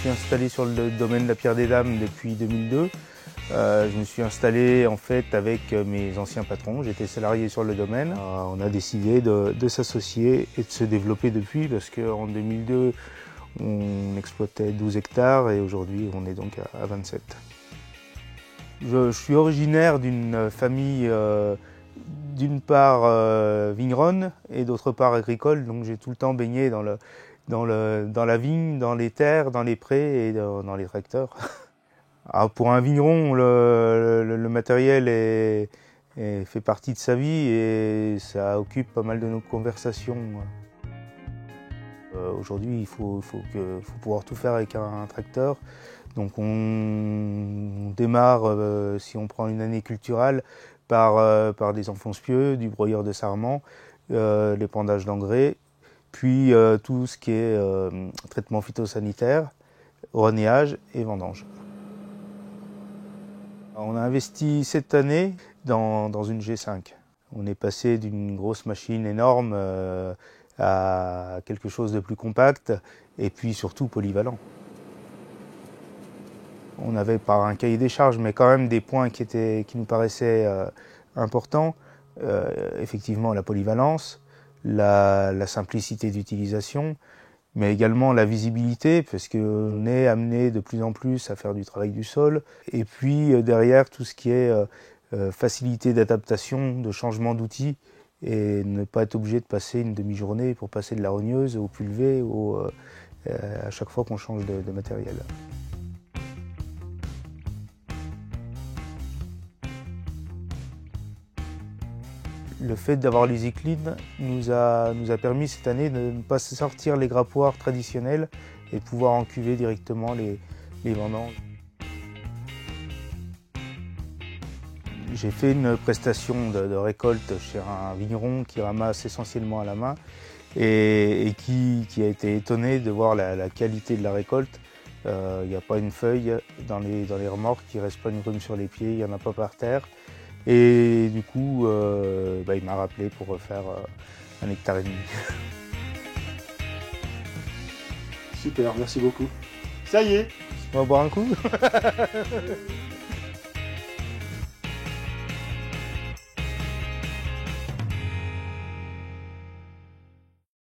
suis installé sur le domaine de la Pierre des Dames depuis 2002. Je me suis installé en fait avec mes anciens patrons, j'étais salarié sur le domaine. On a décidé de s'associer et de se développer depuis parce qu'en 2002 on exploitait 12 hectares et aujourd'hui on est donc à 27. Je suis originaire d'une famille d'une part vigneronne et d'autre part agricole, donc j'ai tout le temps baigné dans la vigne, dans les terres, dans les prés et dans les tracteurs. Alors pour un vigneron, le matériel fait partie de sa vie et ça occupe pas mal de nos conversations. Aujourd'hui, il faut pouvoir tout faire avec un tracteur. Donc on démarre, si on prend une année culturale, par des enfonce-pieux, du broyeur de sarment, l'épandage d'engrais, puis tout ce qui est traitement phytosanitaire, ornéage et vendange. On a investi cette année dans une G5. On est passé d'une grosse machine énorme à quelque chose de plus compact et puis surtout polyvalent. On avait pas un cahier des charges, mais quand même des points qui nous paraissaient importants. Effectivement, la polyvalence, la simplicité d'utilisation, mais également la visibilité, parce qu'on est amené de plus en plus à faire du travail du sol. Et puis derrière, tout ce qui est facilité d'adaptation, de changement d'outils, et ne pas être obligé de passer une demi-journée pour passer de la rogneuse au pulvé à chaque fois qu'on change de matériel. Le fait d'avoir l'EasyClean nous a permis cette année de ne pas sortir les grappoirs traditionnels et de pouvoir encuver directement les vendanges. J'ai fait une prestation de récolte chez un vigneron qui ramasse essentiellement à la main et qui a été étonné de voir la qualité de la récolte. Il n'y a pas une feuille dans les remorques, il ne reste pas une rhume sur les pieds, il n'y en a pas par terre. Et du coup, il m'a rappelé pour refaire 1,5 hectare. Super, merci beaucoup. Ça y est. On va boire un coup.